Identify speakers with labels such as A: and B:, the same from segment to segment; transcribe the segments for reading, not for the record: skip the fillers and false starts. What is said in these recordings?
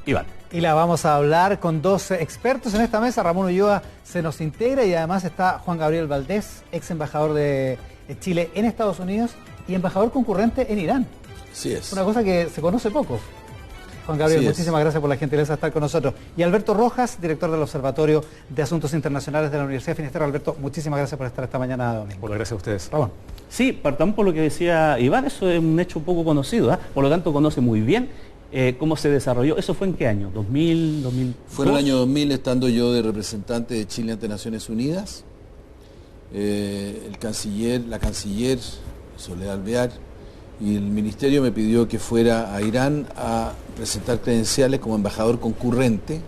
A: Iván.
B: Y la vamos a hablar con dos expertos en esta mesa. Ramón Ulloa se nos integra y además está Juan Gabriel Valdés, ex embajador de Chile en Estados Unidos y embajador concurrente en Irán.
C: Sí es.
B: Una cosa que se conoce poco. Juan Gabriel,
C: Sí
B: muchísimas gracias por la gentileza de estar con nosotros. Y Alberto Rojas, director del Observatorio de Asuntos Internacionales de la Universidad de Finisterre. Alberto, muchísimas gracias por estar esta mañana domingo.
A: Por las gracias a ustedes.
B: Ramón.
A: Sí, partamos por lo que decía Iván, eso es un hecho poco conocido, ¿eh? Por lo tanto conoce muy bien cómo se desarrolló. ¿Eso fue en qué año? ¿2000, 2002?
C: Fue en el año 2000, estando yo de representante de Chile ante Naciones Unidas. La canciller Soledad Alvear y el ministerio me pidió que fuera a Irán a presentar credenciales como embajador concurrente.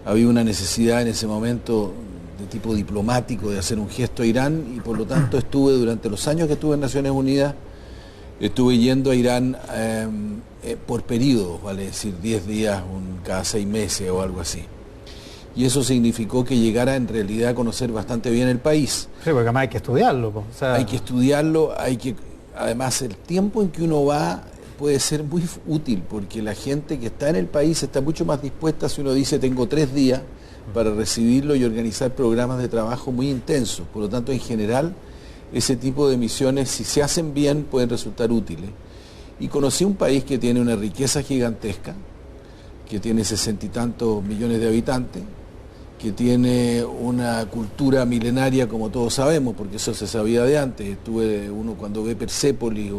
C: Había una necesidad en ese momento de tipo diplomático de hacer un gesto a Irán y por lo tanto estuve durante los años que estuve en Naciones Unidas, estuve yendo a Irán por periodos, vale decir 10 días cada 6 meses o algo así. Y eso significó que llegara en realidad a conocer bastante bien el país.
B: Sí, porque además hay que estudiarlo. O sea...
C: Hay que estudiarlo, además el tiempo en que uno va puede ser muy útil, porque la gente que está en el país está mucho más dispuesta si uno dice tengo 3 días para recibirlo y organizar programas de trabajo muy intensos. Por lo tanto, en general, ese tipo de misiones, si se hacen bien, pueden resultar útiles. Y conocí un país que tiene una riqueza gigantesca, que tiene 60 y tantos millones de habitantes, que tiene una cultura milenaria, como todos sabemos, porque eso se sabía de antes. Uno cuando ve Persépolis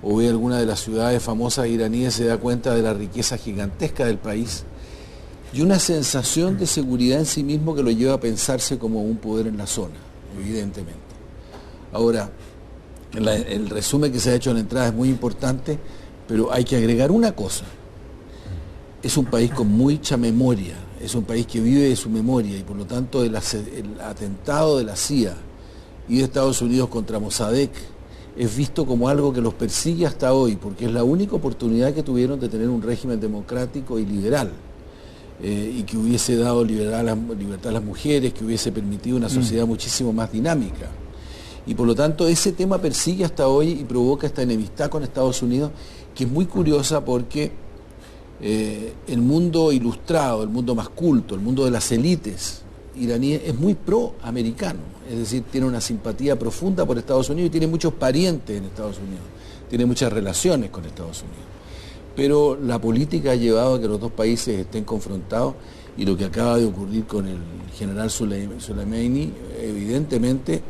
C: o ve alguna de las ciudades famosas iraníes se da cuenta de la riqueza gigantesca del país y una sensación de seguridad en sí mismo que lo lleva a pensarse como un poder en la zona, evidentemente. Ahora, el resumen que se ha hecho en la entrada es muy importante, pero hay que agregar una cosa. Es un país con mucha memoria, es un país que vive de su memoria y por lo tanto el atentado de la CIA y de Estados Unidos contra Mossadegh es visto como algo que los persigue hasta hoy, porque es la única oportunidad que tuvieron de tener un régimen democrático y liberal, y que hubiese dado libertad a las mujeres, que hubiese permitido una sociedad muchísimo más dinámica. Y por lo tanto ese tema persigue hasta hoy y provoca esta enemistad con Estados Unidos, que es muy curiosa porque el mundo ilustrado, el mundo más culto, el mundo de las élites iraníes es muy pro-americano, es decir, tiene una simpatía profunda por Estados Unidos y tiene muchos parientes en Estados Unidos, tiene muchas relaciones con Estados Unidos. Pero la política ha llevado a que los dos países estén confrontados y lo que acaba de ocurrir con el general Soleimani evidentemente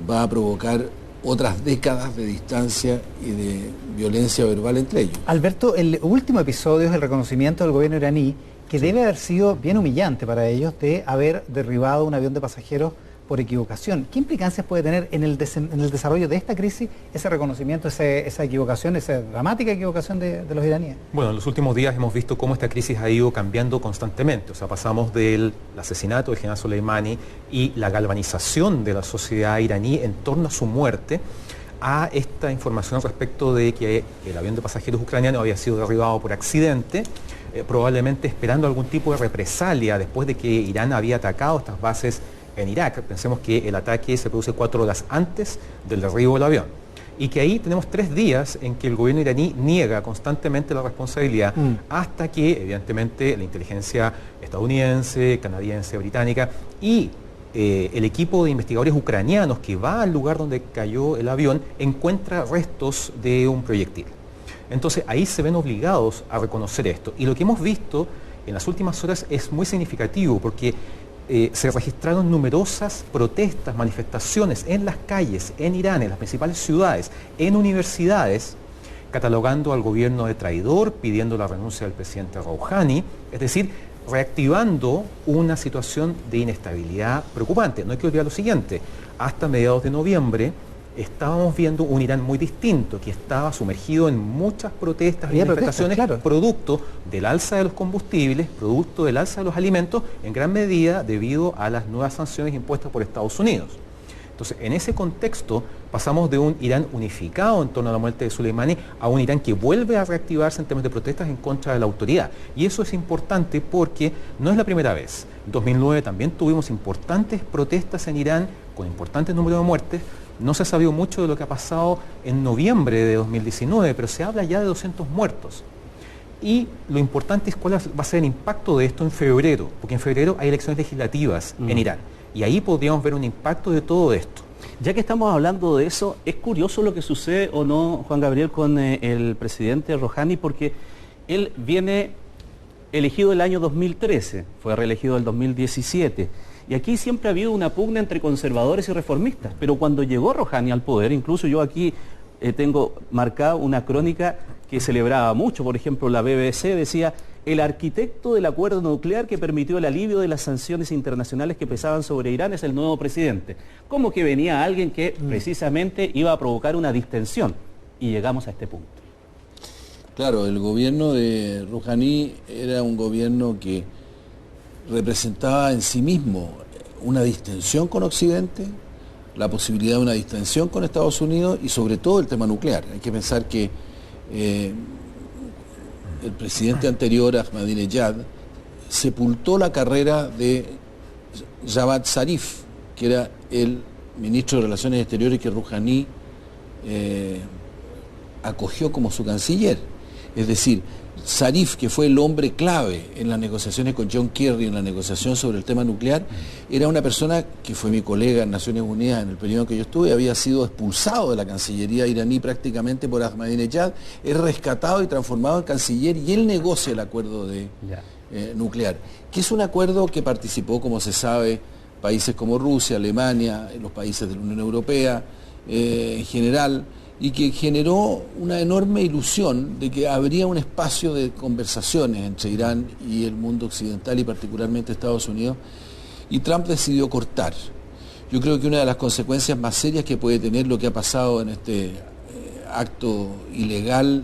C: va a provocar otras décadas de distancia y de violencia verbal entre ellos.
B: Alberto, el último episodio es el reconocimiento del gobierno iraní, que debe haber sido bien humillante para ellos de haber derribado un avión de pasajeros por equivocación. ¿Qué implicancias puede tener en el desarrollo de esta crisis ese reconocimiento, esa equivocación, esa dramática equivocación de los iraníes?
D: Bueno, en los últimos días hemos visto cómo esta crisis ha ido cambiando constantemente. O sea, pasamos del asesinato del general Soleimani y la galvanización de la sociedad iraní en torno a su muerte, a esta información respecto de que el avión de pasajeros ucraniano había sido derribado por accidente, probablemente esperando algún tipo de represalia después de que Irán había atacado estas bases en Irak. Pensemos que el ataque se produce 4 horas antes del derribo del avión y que ahí tenemos 3 días en que el gobierno iraní niega constantemente la responsabilidad hasta que evidentemente la inteligencia estadounidense, canadiense, británica y el equipo de investigadores ucranianos que va al lugar donde cayó el avión encuentra restos de un proyectil. Entonces ahí se ven obligados a reconocer esto. Y lo que hemos visto en las últimas horas es muy significativo porque se registraron numerosas protestas, manifestaciones en las calles, en Irán, en las principales ciudades, en universidades, catalogando al gobierno de traidor, pidiendo la renuncia del presidente Rouhani, es decir, reactivando una situación de inestabilidad preocupante. No hay que olvidar lo siguiente, hasta mediados de noviembre estábamos viendo un Irán muy distinto, que estaba sumergido en muchas protestas y manifestaciones, claro, producto del alza de los combustibles, producto del alza de los alimentos, en gran medida debido a las nuevas sanciones impuestas por Estados Unidos. Entonces, en ese contexto, pasamos de un Irán unificado en torno a la muerte de Soleimani a un Irán que vuelve a reactivarse en términos de protestas en contra de la autoridad. Y eso es importante porque no es la primera vez. En 2009 también tuvimos importantes protestas en Irán con importantes números de muertes. No se ha sabido mucho de lo que ha pasado en noviembre de 2019, pero se habla ya de 200 muertos. Y lo importante es cuál va a ser el impacto de esto en febrero, porque en febrero hay elecciones legislativas en Irán. Y ahí podríamos ver un impacto de todo esto.
A: Ya que estamos hablando de eso, es curioso lo que sucede o no, Juan Gabriel, con el presidente Rouhani, porque él viene elegido el año 2013, fue reelegido el 2017, y aquí siempre ha habido una pugna entre conservadores y reformistas, pero cuando llegó Rouhani al poder, incluso yo aquí tengo marcada una crónica que celebraba mucho, por ejemplo la BBC decía: el arquitecto del acuerdo nuclear que permitió el alivio de las sanciones internacionales que pesaban sobre Irán es el nuevo presidente. Como que venía alguien que precisamente iba a provocar una distensión, y llegamos a este punto.
C: Claro, el gobierno de Rouhani era un gobierno que representaba en sí mismo una distensión con Occidente, la posibilidad de una distensión con Estados Unidos y sobre todo el tema nuclear. Hay que pensar que el presidente anterior, Ahmadinejad, sepultó la carrera de Javad Zarif, que era el ministro de Relaciones Exteriores que Rouhani acogió como su canciller. Es decir, Zarif, que fue el hombre clave en las negociaciones con John Kerry, en la negociación sobre el tema nuclear, era una persona que fue mi colega en Naciones Unidas en el periodo en que yo estuve, había sido expulsado de la Cancillería iraní prácticamente por Ahmadinejad, es rescatado y transformado en canciller, y él negocia el acuerdo nuclear, que es un acuerdo que participó, como se sabe, países como Rusia, Alemania, los países de la Unión Europea en general, y que generó una enorme ilusión de que habría un espacio de conversaciones entre Irán y el mundo occidental y particularmente Estados Unidos, y Trump decidió cortar. Yo creo que una de las consecuencias más serias que puede tener lo que ha pasado en este acto ilegal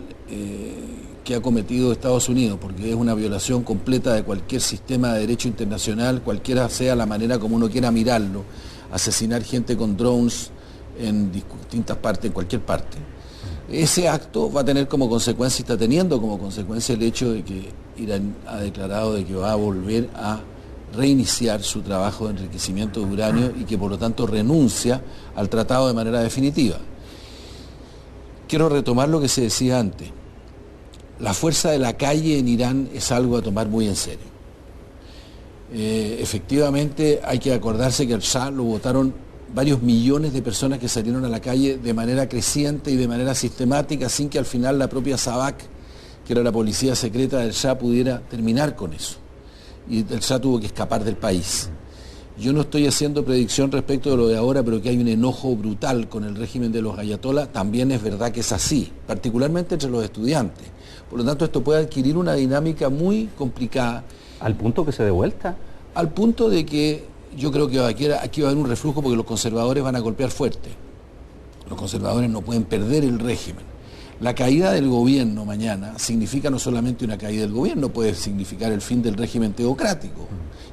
C: que ha cometido Estados Unidos, porque es una violación completa de cualquier sistema de derecho internacional, cualquiera sea la manera como uno quiera mirarlo, asesinar gente con drones en distintas partes, en cualquier parte. Ese acto va a tener como consecuencia, y está teniendo como consecuencia, el hecho de que Irán ha declarado de que va a volver a reiniciar su trabajo de enriquecimiento de uranio y que por lo tanto renuncia al tratado de manera definitiva. Quiero retomar lo que se decía antes. La fuerza de la calle en Irán es algo a tomar muy en serio. Efectivamente hay que acordarse que al Shah lo votaron varios millones de personas que salieron a la calle de manera creciente y de manera sistemática, sin que al final la propia Savak, que era la policía secreta del Shah, pudiera terminar con eso. Y el Shah tuvo que escapar del país. Yo no estoy haciendo predicción respecto de lo de ahora, pero que hay un enojo brutal con el régimen de los ayatolás, también es verdad que es así, particularmente entre los estudiantes. Por lo tanto, esto puede adquirir una dinámica muy complicada.
A: ¿Al punto que se dé vuelta?
C: Al punto de que yo creo que aquí va a haber un reflujo, porque los conservadores van a golpear fuerte. Los conservadores no pueden perder el régimen. La caída del gobierno mañana significa no solamente una caída del gobierno, puede significar el fin del régimen teocrático.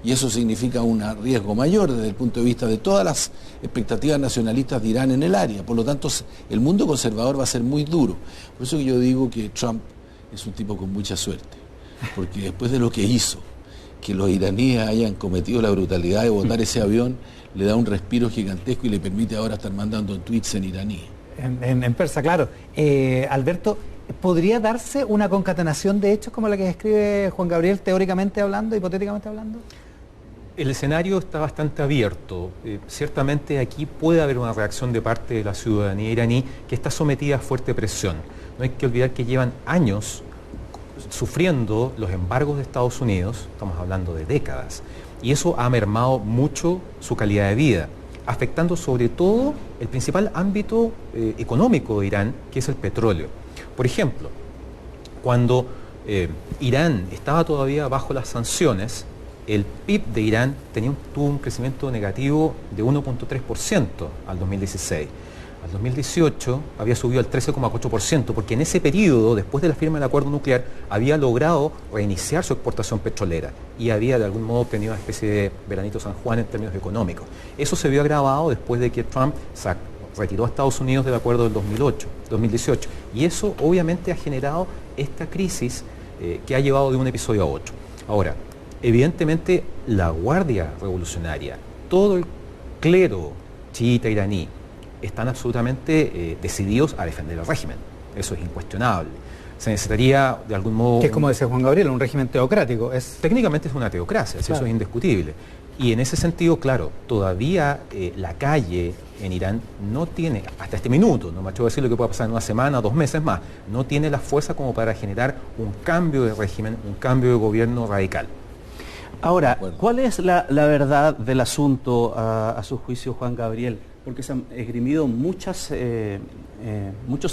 C: Y eso significa un riesgo mayor desde el punto de vista de todas las expectativas nacionalistas de Irán en el área. Por lo tanto, el mundo conservador va a ser muy duro. Por eso que yo digo que Trump es un tipo con mucha suerte. Porque después de lo que hizo, que los iraníes hayan cometido la brutalidad de botar ese avión, le da un respiro gigantesco y le permite ahora estar mandando tweets en iraní.
B: En persa, claro. Alberto, ¿podría darse una concatenación de hechos como la que describe Juan Gabriel, teóricamente hablando, hipotéticamente hablando?
D: El escenario está bastante abierto. Ciertamente aquí puede haber una reacción de parte de la ciudadanía iraní que está sometida a fuerte presión. No hay que olvidar que llevan años sufriendo los embargos de Estados Unidos, estamos hablando de décadas, y eso ha mermado mucho su calidad de vida, afectando sobre todo el principal ámbito económico de Irán, que es el petróleo. Por ejemplo, cuando Irán estaba todavía bajo las sanciones, el PIB de Irán tuvo un crecimiento negativo de 1.3% al 2016. Al 2018 había subido al 13,8%, porque en ese periodo, después de la firma del acuerdo nuclear, había logrado reiniciar su exportación petrolera y había de algún modo obtenido una especie de veranito San Juan en términos económicos. Eso se vio agravado después de que Trump retiró a Estados Unidos del acuerdo del 2018. Y eso obviamente ha generado esta crisis que ha llevado de un episodio a otro. Ahora, evidentemente la Guardia Revolucionaria, todo el clero chiita iraní, están absolutamente decididos a defender el régimen. Eso es incuestionable. se necesitaría de algún modo...
B: Que es como decía Juan Gabriel, un régimen teocrático.
D: Técnicamente es una teocracia,
B: claro.
D: Eso es indiscutible. Y en ese sentido, claro, todavía la calle en Irán no tiene, hasta este minuto, no me atrevo a decir lo que pueda pasar en una semana, 2 meses más, no tiene la fuerza como para generar un cambio de régimen, un cambio de gobierno radical.
A: Ahora, ¿cuál es la verdad del asunto a su juicio, Juan Gabriel? Porque se han esgrimido muchos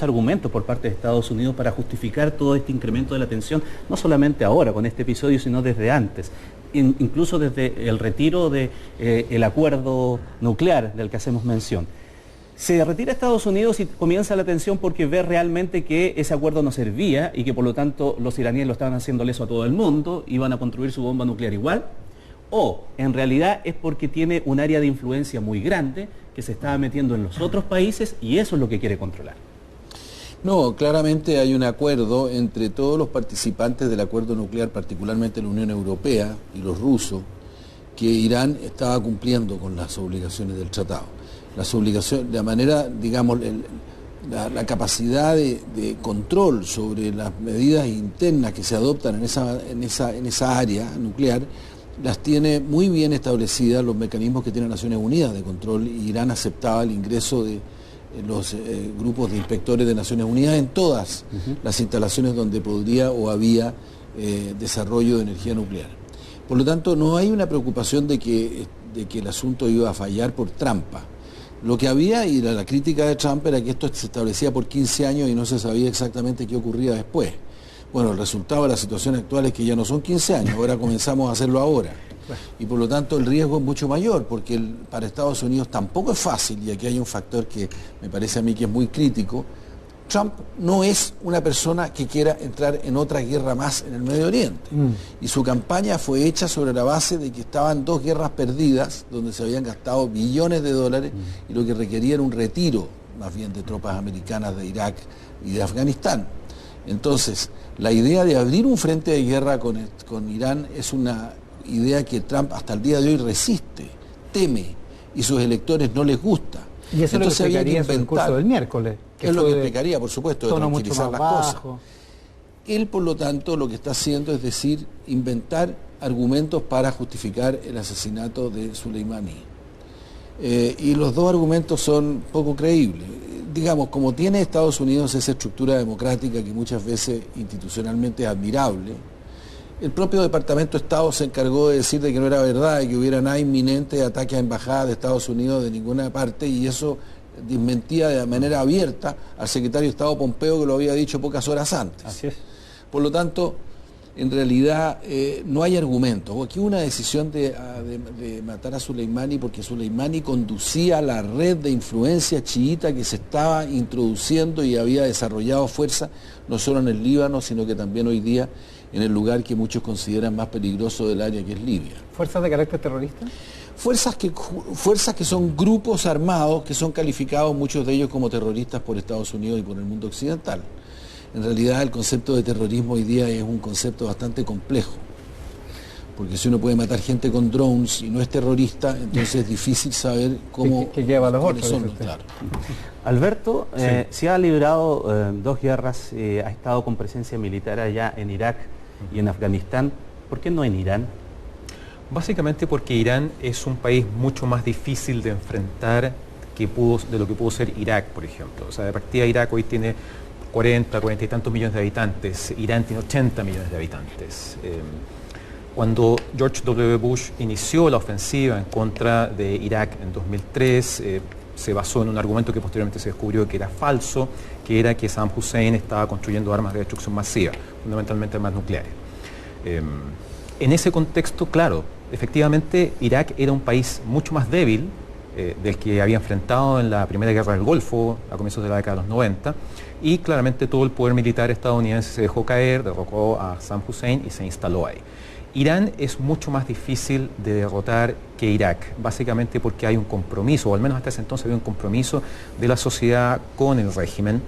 A: argumentos por parte de Estados Unidos para justificar todo este incremento de la tensión, no solamente ahora con este episodio, sino desde antes, incluso desde el retiro del acuerdo nuclear del que hacemos mención. Se retira Estados Unidos y comienza la tensión porque ve realmente que ese acuerdo no servía y que por lo tanto los iraníes lo estaban haciendo leso a todo el mundo, iban a construir su bomba nuclear igual, o en realidad es porque tiene un área de influencia muy grande que se estaba metiendo en los otros países y eso es lo que quiere controlar.
C: No, claramente hay un acuerdo entre todos los participantes del acuerdo nuclear, particularmente la Unión Europea y los rusos, que Irán estaba cumpliendo con las obligaciones del tratado. Las obligaciones, de manera, digamos, la capacidad de control sobre las medidas internas que se adoptan en esa área nuclear, las tiene muy bien establecidas los mecanismos que tiene Naciones Unidas de control, y Irán aceptaba el ingreso de los grupos de inspectores de Naciones Unidas en todas las instalaciones donde podría o había desarrollo de energía nuclear. Por lo tanto, no hay una preocupación de que el asunto iba a fallar por trampa. Lo que había, y la crítica de Trump, era que esto se establecía por 15 años y no se sabía exactamente qué ocurría después. Bueno, el resultado de la situación actual es que ya no son 15 años, ahora comenzamos a hacerlo ahora. Y por lo tanto el riesgo es mucho mayor, porque para Estados Unidos tampoco es fácil, y aquí hay un factor que me parece a mí que es muy crítico. Trump no es una persona que quiera entrar en otra guerra más en el Medio Oriente. Y su campaña fue hecha sobre la base de que estaban 2 guerras perdidas, donde se habían gastado billones de dólares, y lo que requería era un retiro, más bien, de tropas americanas de Irak y de Afganistán. Entonces, la idea de abrir un frente de guerra con Irán es una idea que Trump hasta el día de hoy resiste, teme, y sus electores no les gusta.
B: Y eso
C: entonces
B: es lo que explicaría su discurso del miércoles.
C: Es lo que explicaría, por supuesto, de tranquilizar las cosas.
B: Bajo.
C: Él, por lo tanto, lo que está haciendo es decir, inventar argumentos para justificar el asesinato de Soleimani. Y los 2 argumentos son poco creíbles. Digamos, como tiene Estados Unidos esa estructura democrática que muchas veces institucionalmente es admirable, el propio Departamento de Estado se encargó de decir de que no era verdad y que hubiera nada inminente de ataque a embajadas de Estados Unidos de ninguna parte, y eso desmentía de manera abierta al secretario de Estado Pompeo, que lo había dicho pocas horas antes.
A: Así es.
C: Por lo tanto, en realidad no hay argumentos. Aquí hubo una decisión de matar a Soleimani porque Soleimani conducía la red de influencia chiita que se estaba introduciendo y había desarrollado fuerza no solo en el Líbano, sino que también hoy día en el lugar que muchos consideran más peligroso del área, que es Libia.
B: ¿Fuerzas de carácter terrorista?
C: Fuerzas que son grupos armados que son calificados, muchos de ellos, como terroristas por Estados Unidos y por el mundo occidental. En realidad el concepto de terrorismo hoy día es un concepto bastante complejo, porque si uno puede matar gente con drones y no es terrorista, entonces es difícil saber cómo...
B: ¿Qué lleva a los otros?
C: Son, claro.
A: Alberto, se ha librado 2 guerras, ha estado con presencia militar allá en Irak y en Afganistán. ¿Por qué no en Irán?
D: Básicamente porque Irán es un país mucho más difícil de enfrentar de lo que pudo ser Irak, por ejemplo. O sea, de partida Irak hoy tiene 40 y tantos millones de habitantes, Irán tiene 80 millones de habitantes. Cuando George W. Bush inició la ofensiva en contra de Irak en 2003, se basó en un argumento que posteriormente se descubrió que era falso, que era que Saddam Hussein estaba construyendo armas de destrucción masiva, fundamentalmente armas nucleares. En ese contexto, claro, efectivamente Irak era un país mucho más débil del que había enfrentado en la Primera Guerra del Golfo a comienzos de la década de los 90, y claramente todo el poder militar estadounidense se dejó caer, derrocó a Saddam Hussein y se instaló ahí. Irán es mucho más difícil de derrotar que Irak, básicamente porque hay un compromiso, o al menos hasta ese entonces había un compromiso de la sociedad con el régimen.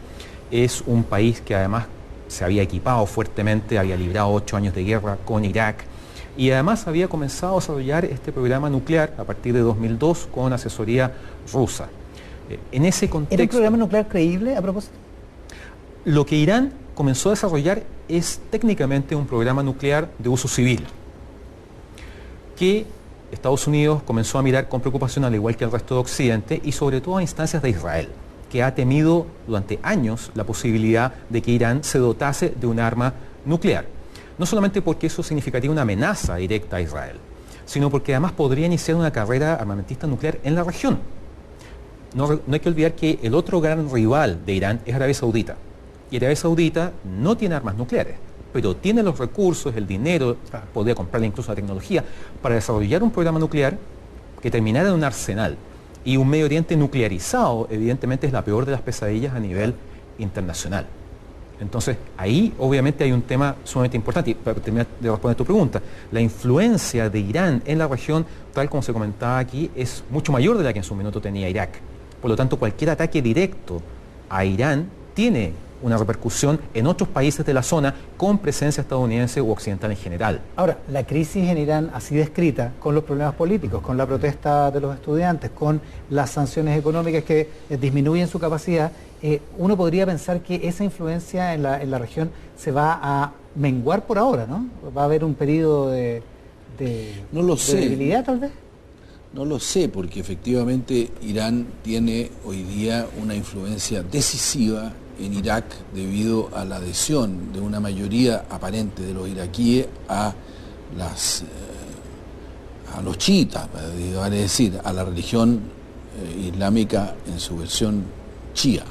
D: Es un país que además se había equipado fuertemente, había librado 8 años de guerra con Irak, y además había comenzado a desarrollar este programa nuclear a partir de 2002 con asesoría rusa. En ese contexto...
B: ¿Era un programa nuclear creíble a propósito?
D: Lo que Irán comenzó a desarrollar es técnicamente un programa nuclear de uso civil, que Estados Unidos comenzó a mirar con preocupación, al igual que el resto de Occidente, y sobre todo a instancias de Israel, que ha temido durante años la posibilidad de que Irán se dotase de un arma nuclear. No solamente porque eso significaría una amenaza directa a Israel, sino porque además podría iniciar una carrera armamentista nuclear en la región. No hay que olvidar que el otro gran rival de Irán es Arabia Saudita. Y Arabia Saudita no tiene armas nucleares, pero tiene los recursos, el dinero, podría comprarle incluso la tecnología, para desarrollar un programa nuclear que terminara en un arsenal. Y un Medio Oriente nuclearizado, evidentemente, es la peor de las pesadillas a nivel internacional. Entonces, ahí obviamente hay un tema sumamente importante. Y para terminar de responder tu pregunta, la influencia de Irán en la región, tal como se comentaba aquí, es mucho mayor de la que en su minuto tenía Irak. Por lo tanto, cualquier ataque directo a Irán tiene una repercusión en otros países de la zona con presencia estadounidense u occidental en general.
B: Ahora, la crisis en Irán, así descrita, con los problemas políticos, con la protesta de los estudiantes, con las sanciones económicas que disminuyen su capacidad, uno podría pensar que esa influencia en la región se va a menguar por ahora, ¿no? Va a haber un periodo de
C: no lo sé.
B: debilidad, tal vez.
C: No lo sé, porque efectivamente Irán tiene hoy día una influencia decisiva en Irak debido a la adhesión de una mayoría aparente de los iraquíes a los chiitas, vale decir, a la religión islámica en su versión chía.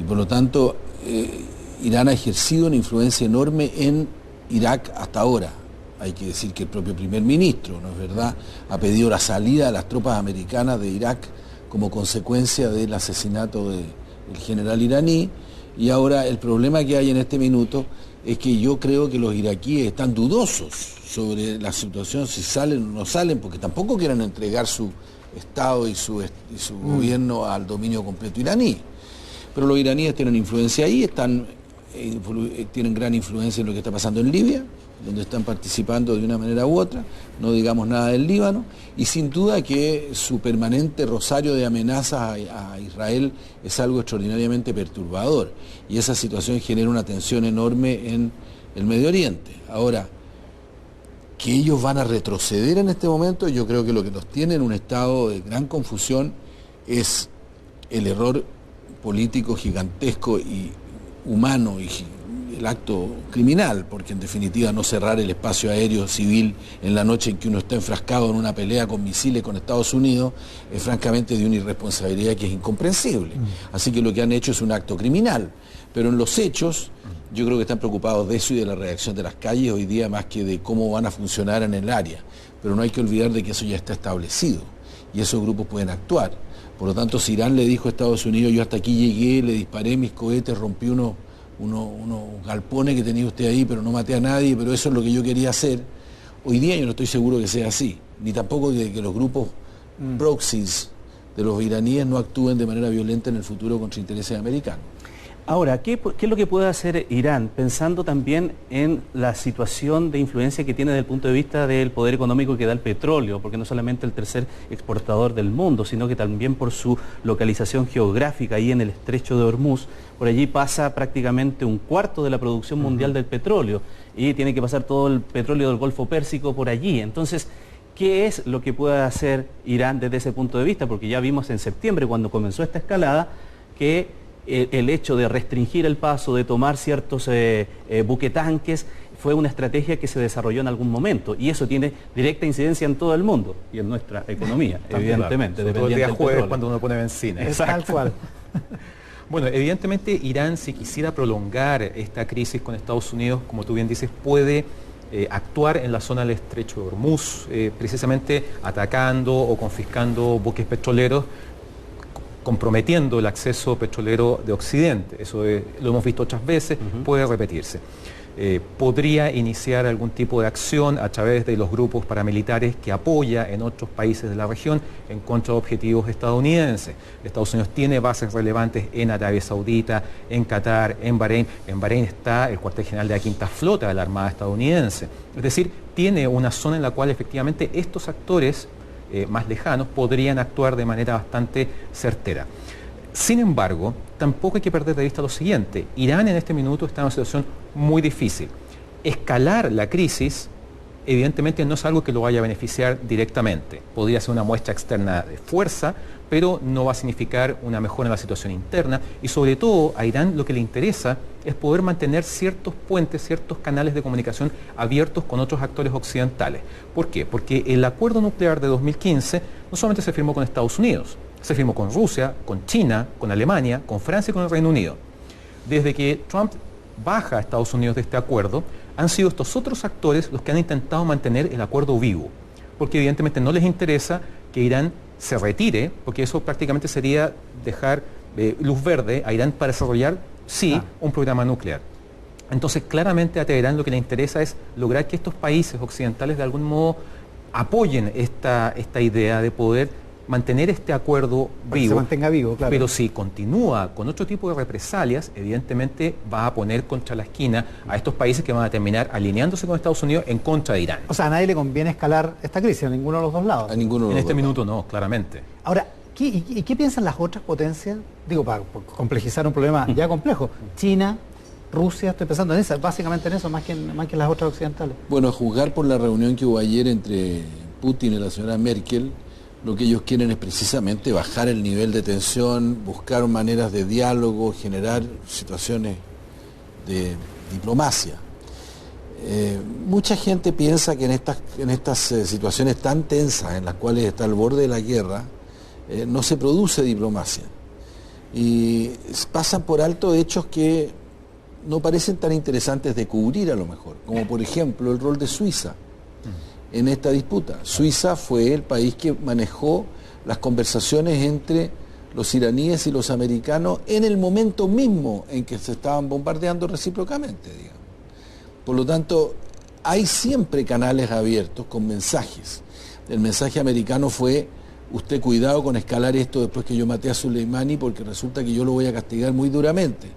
C: Y por lo tanto, Irán ha ejercido una influencia enorme en Irak hasta ahora. Hay que decir que el propio primer ministro, ¿no es verdad?, ha pedido la salida de las tropas americanas de Irak como consecuencia del asesinato del general iraní, y ahora el problema que hay en este minuto es que yo creo que los iraquíes están dudosos sobre la situación, si salen o no salen, porque tampoco quieren entregar su Estado y su gobierno al dominio completo iraní. Pero los iraníes tienen influencia ahí, tienen gran influencia en lo que está pasando en Libia, donde están participando de una manera u otra, no digamos nada del Líbano, y sin duda que su permanente rosario de amenazas a Israel es algo extraordinariamente perturbador, y esa situación genera una tensión enorme en el Medio Oriente. Ahora, que ellos van a retroceder en este momento, yo creo que lo que los tiene en un estado de gran confusión es el error político gigantesco y humano y el acto criminal, porque en definitiva no cerrar el espacio aéreo civil en la noche en que uno está enfrascado en una pelea con misiles con Estados Unidos es francamente de una irresponsabilidad que es incomprensible. Así que lo que han hecho es un acto criminal, pero en los hechos yo creo que están preocupados de eso y de la reacción de las calles hoy día más que de cómo van a funcionar en el área. Pero no hay que olvidar de que eso ya está establecido y esos grupos pueden actuar. Por lo tanto, si Irán le dijo a Estados Unidos, yo hasta aquí llegué, le disparé mis cohetes, rompí unos galpones que tenía usted ahí, pero no maté a nadie, pero eso es lo que yo quería hacer. Hoy día yo no estoy seguro que sea así, ni tampoco de que los grupos proxies de los iraníes no actúen de manera violenta en el futuro contra intereses americanos.
A: Ahora, ¿qué es lo que puede hacer Irán, pensando también en la situación de influencia que tiene desde el punto de vista del poder económico que da el petróleo? Porque no solamente el tercer exportador del mundo, sino que también por su localización geográfica ahí en el estrecho de Hormuz, por allí pasa prácticamente un cuarto de la producción mundial del petróleo y tiene que pasar todo el petróleo del Golfo Pérsico por allí. Entonces, ¿qué es lo que puede hacer Irán desde ese punto de vista? Porque ya vimos en septiembre, cuando comenzó esta escalada, que el hecho de restringir el paso, de tomar ciertos buquetanques, fue una estrategia que se desarrolló en algún momento, y eso tiene directa incidencia en todo el mundo y en nuestra economía, evidentemente.
D: Claro, todo el día jueves cuando uno pone benzina.
B: Tal cual.
D: Bueno, evidentemente Irán, si quisiera prolongar esta crisis con Estados Unidos, como tú bien dices, puede actuar en la zona del estrecho de Hormuz, precisamente atacando o confiscando buques petroleros, comprometiendo el acceso petrolero de Occidente. Eso lo hemos visto otras veces, puede repetirse. Podría iniciar algún tipo de acción a través de los grupos paramilitares que apoya en otros países de la región en contra de objetivos estadounidenses. Estados Unidos tiene bases relevantes en Arabia Saudita, en Qatar, en Bahrein. En Bahrein está el cuartel general de la Quinta Flota de la Armada estadounidense. Es decir, tiene una zona en la cual efectivamente estos actores más lejanos podrían actuar de manera bastante certera. Sin embargo, tampoco hay que perder de vista lo siguiente. Irán en este minuto está en una situación muy difícil. Escalar la crisis, evidentemente, no es algo que lo vaya a beneficiar directamente. Podría ser una muestra externa de fuerza, pero no va a significar una mejora en la situación interna. Y sobre todo, a Irán lo que le interesa es poder mantener ciertos puentes, ciertos canales de comunicación abiertos con otros actores occidentales. ¿Por qué? Porque el acuerdo nuclear de 2015 no solamente se firmó con Estados Unidos, se firmó con Rusia, con China, con Alemania, con Francia y con el Reino Unido. Desde que Trump baja a Estados Unidos de este acuerdo, han sido estos otros actores los que han intentado mantener el acuerdo vivo, porque evidentemente no les interesa que Irán se retire, porque eso prácticamente sería dejar luz verde a Irán para desarrollar, sí, un programa nuclear. Entonces, claramente a Teherán lo que le interesa es lograr que estos países occidentales de algún modo apoyen esta idea de poder mantener este acuerdo
B: para
D: vivo,
B: que se mantenga vivo, claro.
D: pero si continúa con otro tipo de represalias, evidentemente va a poner contra la esquina a estos países que van a terminar alineándose con Estados Unidos en contra de Irán.
B: O sea, a nadie le conviene escalar esta crisis, a ninguno de los dos lados.
C: A ninguno de
D: En
C: los
D: este
C: dos
D: minuto no, claramente.
B: Ahora, ¿qué piensan las otras potencias? Digo, para complejizar un problema ya complejo. China, Rusia, estoy pensando en eso, básicamente en eso, más que en las otras occidentales.
C: Bueno, a juzgar por la reunión que hubo ayer entre Putin y la señora Merkel, lo que ellos quieren es precisamente bajar el nivel de tensión, buscar maneras de diálogo, generar situaciones de diplomacia. Mucha gente piensa que en estas situaciones tan tensas, en las cuales está al borde de la guerra, no se produce diplomacia. Y pasan por alto hechos que no parecen tan interesantes de cubrir a lo mejor, como por ejemplo el rol de Suiza en esta disputa. Suiza fue el país que manejó las conversaciones entre los iraníes y los americanos en el momento mismo en que se estaban bombardeando recíprocamente, digamos. Por lo tanto, hay siempre canales abiertos con mensajes. El mensaje americano fue: usted cuidado con escalar esto después que yo maté a Soleimani, porque resulta que yo lo voy a castigar muy duramente.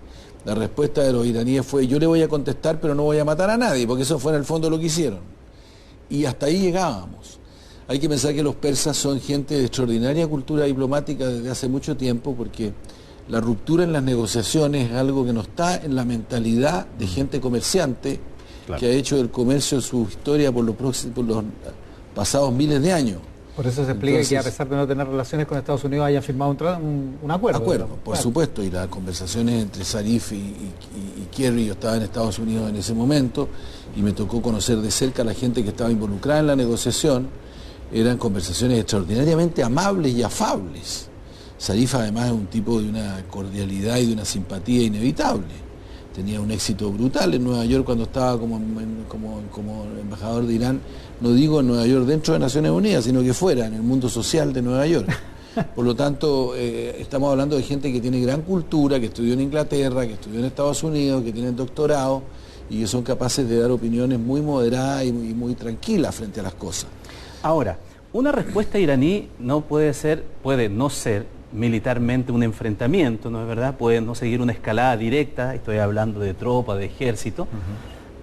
C: La respuesta de los iraníes fue: yo le voy a contestar, pero no voy a matar a nadie, porque eso fue en el fondo lo que hicieron. Y hasta ahí llegábamos. Hay que pensar que los persas son gente de extraordinaria cultura diplomática desde hace mucho tiempo, porque la ruptura en las negociaciones es algo que no está en la mentalidad de gente comerciante, claro, que ha hecho del comercio su historia por los pasados miles de años.
B: Por eso se explica que a pesar de no tener relaciones con Estados Unidos hayan firmado un acuerdo.
C: Por supuesto, y las conversaciones entre Zarif y Kerry, yo estaba en Estados Unidos en ese momento y me tocó conocer de cerca a la gente que estaba involucrada en la negociación. Eran conversaciones extraordinariamente amables y afables. Zarif además es un tipo de una cordialidad y de una simpatía inevitable. Tenía un éxito brutal en Nueva York cuando estaba como embajador de Irán, no digo en Nueva York dentro de Naciones Unidas, sino que fuera, en el mundo social de Nueva York. Por lo tanto, estamos hablando de gente que tiene gran cultura, que estudió en Inglaterra, que estudió en Estados Unidos, que tienen doctorado y que son capaces de dar opiniones muy moderadas y muy tranquilas frente a las cosas.
A: Ahora, una respuesta iraní puede no ser militarmente un enfrentamiento, ¿no es verdad? Puede no seguir una escalada directa, estoy hablando de tropa, de ejército,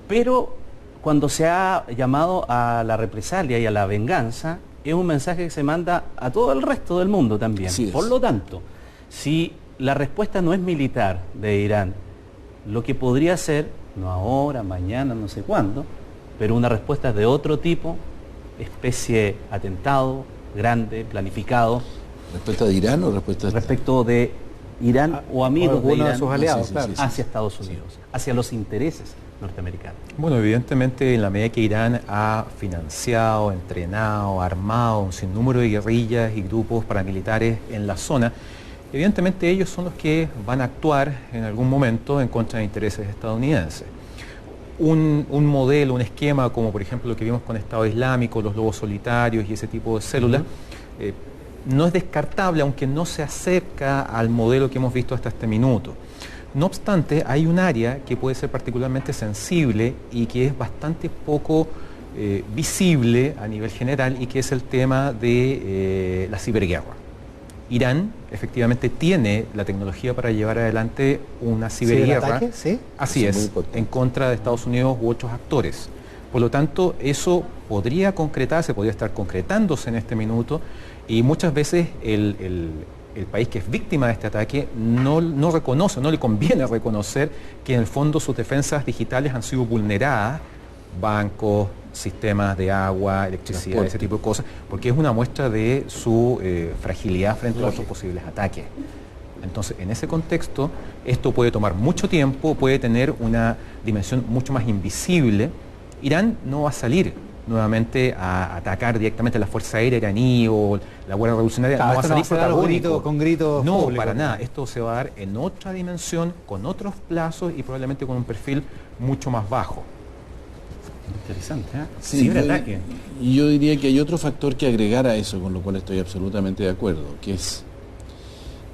A: pero cuando se ha llamado a la represalia y a la venganza, es un mensaje que se manda a todo el resto del mundo también. Por lo tanto, si la respuesta no es militar de Irán, lo que podría ser, no ahora, mañana, no sé cuándo, pero una respuesta de otro tipo, especie atentado, grande, planificado.
C: ¿Respuesta de Irán o respuesta de...
A: Respecto de Irán o amigos de Irán
B: de sus aliados,
A: hacia Estados Unidos, hacia los intereses norteamericanos?
D: Bueno, evidentemente en la medida que Irán ha financiado, entrenado, armado un sinnúmero de guerrillas y grupos paramilitares en la zona, evidentemente ellos son los que van a actuar en algún momento en contra de intereses estadounidenses. Un modelo, un esquema como por ejemplo lo que vimos con Estado Islámico, los lobos solitarios y ese tipo de células, no es descartable, aunque no se acerca al modelo que hemos visto hasta este minuto. No obstante, hay un área que puede ser particularmente sensible y que es bastante poco visible a nivel general, y que es el tema de la ciberguerra. Irán efectivamente tiene la tecnología para llevar adelante una ciberguerra,
B: ¿sí?
D: Así es, en contra de Estados Unidos u otros actores. Por lo tanto, eso podría concretarse, podría estar concretándose en este minuto, y muchas veces el país que es víctima de este ataque no reconoce, no le conviene reconocer que en el fondo sus defensas digitales han sido vulneradas, bancos, sistemas de agua, electricidad, ese tipo de cosas, porque es una muestra de su fragilidad frente a otros posibles ataques. Entonces, en ese contexto, esto puede tomar mucho tiempo, puede tener una dimensión mucho más invisible. Irán no va a salir nuevamente a atacar directamente a la Fuerza Aérea iraní o la Guardia Revolucionaria, no va a salir protagónico.
B: Con gritos
D: no,
B: públicos,
D: para nada. Esto se va a dar en otra dimensión, con otros plazos y probablemente con un perfil mucho más bajo.
A: Interesante, ¿eh?
C: Sí,
A: Ciberataque.
C: Y yo diría que hay otro factor que agregar a eso, con lo cual estoy absolutamente de acuerdo, que es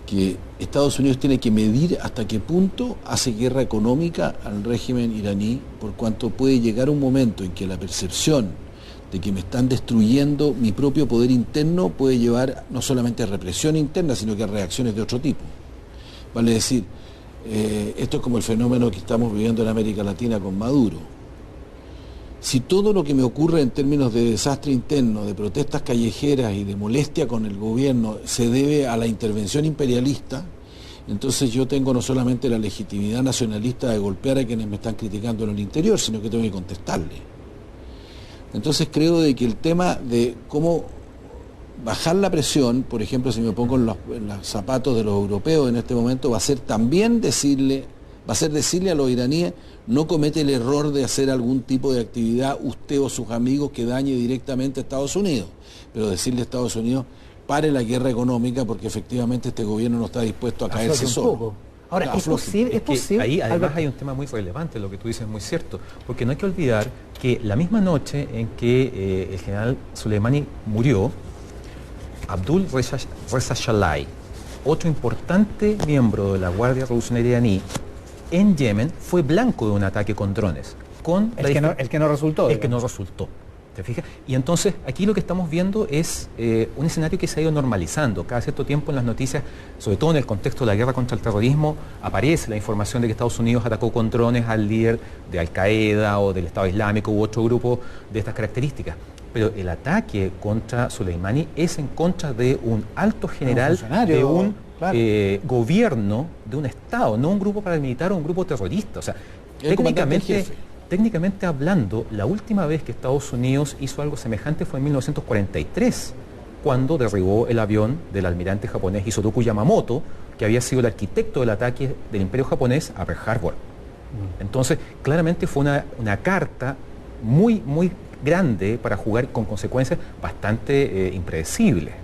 C: que Estados Unidos tiene que medir hasta qué punto hace guerra económica al régimen iraní, por cuanto puede llegar un momento en que la percepción de que me están destruyendo mi propio poder interno puede llevar no solamente a represión interna, sino que a reacciones de otro tipo. Vale decir, esto es como el fenómeno que estamos viviendo en América Latina con Maduro. Si todo lo que me ocurre en términos de desastre interno, de protestas callejeras y de molestia con el gobierno se debe a la intervención imperialista, entonces yo tengo no solamente la legitimidad nacionalista de golpear a quienes me están criticando en el interior, sino que tengo que contestarle. Entonces creo de que el tema de cómo bajar la presión, por ejemplo, si me pongo en los zapatos de los europeos en este momento, va a ser también decirle a los iraníes: no comete el error de hacer algún tipo de actividad usted o sus amigos que dañe directamente a Estados Unidos, pero decirle a Estados Unidos: pare la guerra económica porque efectivamente este gobierno no está dispuesto a caerse solo.
B: Ahora, ¿es posible?
D: Ahí además hay un tema muy relevante, lo que tú dices es muy cierto, porque no hay que olvidar que la misma noche en que el general Soleimani murió, Abdul Reza Shalai, otro importante miembro de la Guardia Revolucionaria iraní, en Yemen fue blanco de un ataque con drones.
B: El que no resultó.
D: El que no resultó. ¿Te fijas? Y entonces aquí lo que estamos viendo es un escenario que se ha ido normalizando. Cada cierto tiempo en las noticias, sobre todo en el contexto de la guerra contra el terrorismo, aparece la información de que Estados Unidos atacó con drones al líder de Al Qaeda o del Estado Islámico u otro grupo de estas características. Pero el ataque contra Soleimani es en contra de un alto general de un gobierno, de un Estado, no un grupo paramilitar o un grupo terrorista. O sea, técnicamente hablando, la última vez que Estados Unidos hizo algo semejante fue en 1943, cuando derribó el avión del almirante japonés Isoroku Yamamoto, que había sido el arquitecto del ataque del Imperio japonés a Pearl Harbor. Entonces, claramente fue una carta muy, muy grande para jugar con consecuencias bastante impredecibles.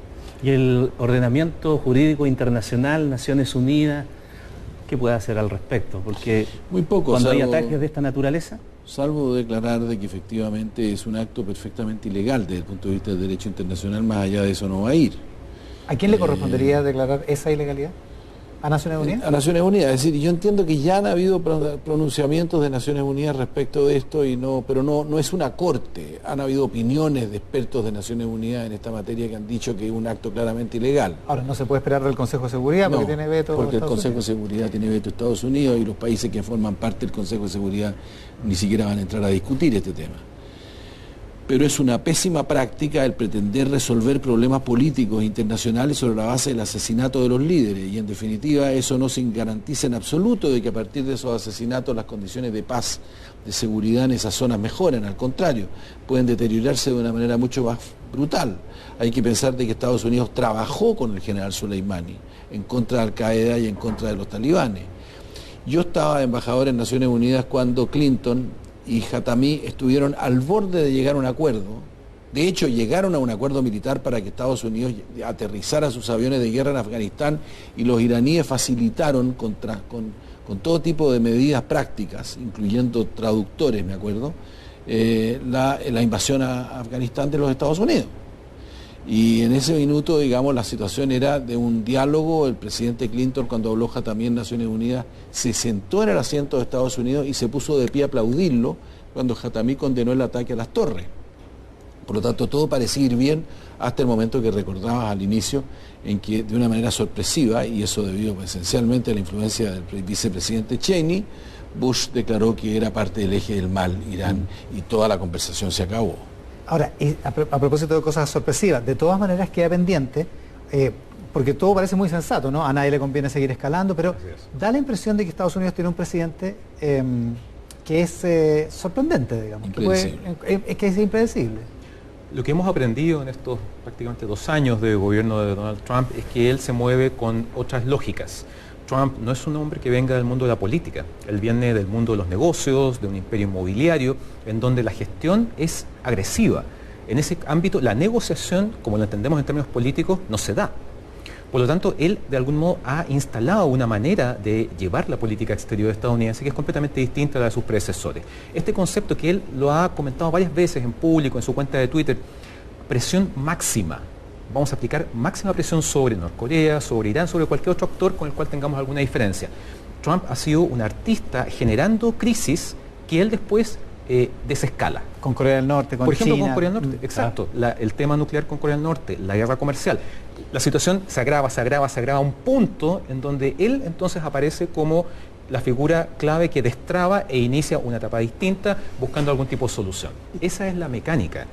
A: ¿Y el ordenamiento jurídico internacional, Naciones Unidas, qué puede hacer al respecto? Porque
C: muy poco,
A: cuando hay ataques de esta naturaleza...
C: Salvo declarar de que efectivamente es un acto perfectamente ilegal desde el punto de vista del derecho internacional, más allá de eso no va a ir.
B: ¿A quién le correspondería declarar esa ilegalidad? ¿A Naciones Unidas?
C: A Naciones Unidas, es decir, yo entiendo que ya han habido pronunciamientos de Naciones Unidas respecto de esto, pero no es una corte. Han habido opiniones de expertos de Naciones Unidas en esta materia que han dicho que es un acto claramente ilegal.
B: Ahora, no se puede esperar del Consejo de Seguridad porque tiene veto.
C: Porque el Consejo de Seguridad tiene veto de Estados Unidos y los países que forman parte del Consejo de Seguridad ni siquiera van a entrar a discutir este tema. Pero es una pésima práctica el pretender resolver problemas políticos internacionales sobre la base del asesinato de los líderes, y en definitiva eso no se garantiza en absoluto de que a partir de esos asesinatos las condiciones de paz, de seguridad en esas zonas mejoren, al contrario, pueden deteriorarse de una manera mucho más brutal. Hay que pensar de que Estados Unidos trabajó con el general Soleimani en contra de Al Qaeda y en contra de los talibanes. Yo estaba embajador en Naciones Unidas cuando Clinton y Khatami estuvieron al borde de llegar a un acuerdo. De hecho, llegaron a un acuerdo militar para que Estados Unidos aterrizara sus aviones de guerra en Afganistán, y los iraníes facilitaron con todo tipo de medidas prácticas, incluyendo traductores, me acuerdo, la invasión a Afganistán de los Estados Unidos. Y en ese minuto, digamos, la situación era de un diálogo. El presidente Clinton, cuando habló Khatami en Naciones Unidas, se sentó en el asiento de Estados Unidos y se puso de pie a aplaudirlo cuando Khatami condenó el ataque a las torres. Por lo tanto, todo parecía ir bien hasta el momento que recordabas al inicio, en que de una manera sorpresiva, y eso debido esencialmente a la influencia del vicepresidente Cheney, Bush declaró que era parte del eje del mal, Irán, y toda la conversación se acabó.
B: Ahora, a propósito de cosas sorpresivas, de todas maneras queda pendiente, porque todo parece muy sensato, ¿no? A nadie le conviene seguir escalando, pero
D: Así es.
B: da la impresión de que Estados Unidos tiene un presidente que es sorprendente, digamos, que es impredecible.
D: Lo que hemos aprendido en estos prácticamente 2 años de gobierno de Donald Trump es que él se mueve con otras lógicas. Trump no es un hombre que venga del mundo de la política, él viene del mundo de los negocios, de un imperio inmobiliario, en donde la gestión es agresiva. En ese ámbito, la negociación, como la entendemos en términos políticos, no se da. Por lo tanto, él de algún modo ha instalado una manera de llevar la política exterior estadounidense que es completamente distinta a la de sus predecesores. Este concepto que él lo ha comentado varias veces en público, en su cuenta de Twitter, presión máxima. Vamos a aplicar máxima presión sobre Norcorea, sobre Irán, sobre cualquier otro actor con el cual tengamos alguna diferencia. Trump ha sido un artista generando crisis que él después desescala.
B: Con Corea del Norte, con
D: Por ejemplo,
B: China.
D: con Corea del Norte, exacto. El tema nuclear con Corea del Norte, la guerra comercial. La situación se agrava a un punto en donde él entonces aparece como la figura clave que destraba e inicia una etapa distinta buscando algún tipo de solución. Esa es la mecánica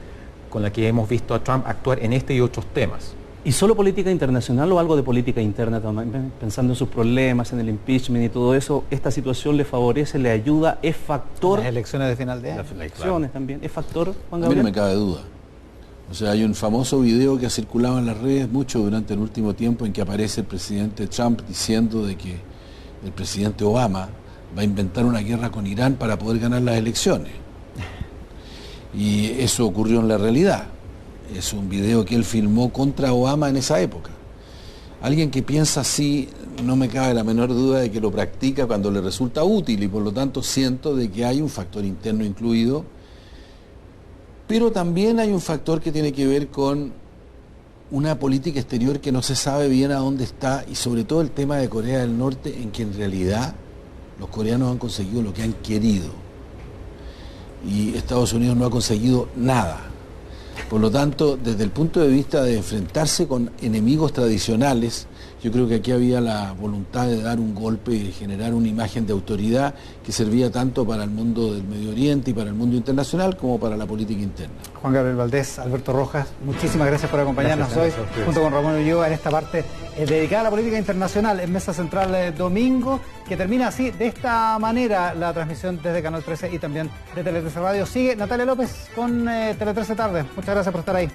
D: con la que hemos visto a Trump actuar en este y otros temas.
A: ¿Y solo política internacional o algo de política interna también? Pensando en sus problemas, en el impeachment y todo eso, ¿esta situación le favorece, le ayuda, es factor?
B: Las elecciones de final de año.
A: Las elecciones también, ¿es factor, Juan
C: A mí no
A: Gabriel?
C: me cabe duda. O sea, hay un famoso video que ha circulado en las redes mucho durante el último tiempo en que aparece el presidente Trump diciendo de que el presidente Obama va a inventar una guerra con Irán para poder ganar las elecciones. Y eso ocurrió en la realidad. Es un video que él filmó contra Obama en esa época. Alguien que piensa así, no me cabe la menor duda de que lo practica cuando le resulta útil y por lo tanto siento de que hay un factor interno incluido, pero también hay un factor que tiene que ver con una política exterior que no se sabe bien a dónde está y sobre todo el tema de Corea del Norte, en que en realidad los coreanos han conseguido lo que han querido y Estados Unidos no ha conseguido nada. Por lo tanto, desde el punto de vista de enfrentarse con enemigos tradicionales, yo creo que aquí había la voluntad de dar un golpe y de generar una imagen de autoridad que servía tanto para el mundo del Medio Oriente y para el mundo internacional como para la política interna.
B: Juan Gabriel Valdés, Alberto Rojas, muchísimas gracias por acompañarnos hoy, junto con Ramón Ulloa, en esta parte dedicada a la política internacional en Mesa Central domingo, que termina así, de esta manera, la transmisión desde Canal 13 y también de Tele 13 Radio. Sigue Natalia López con Tele 13 Tarde. Muchas gracias por estar ahí.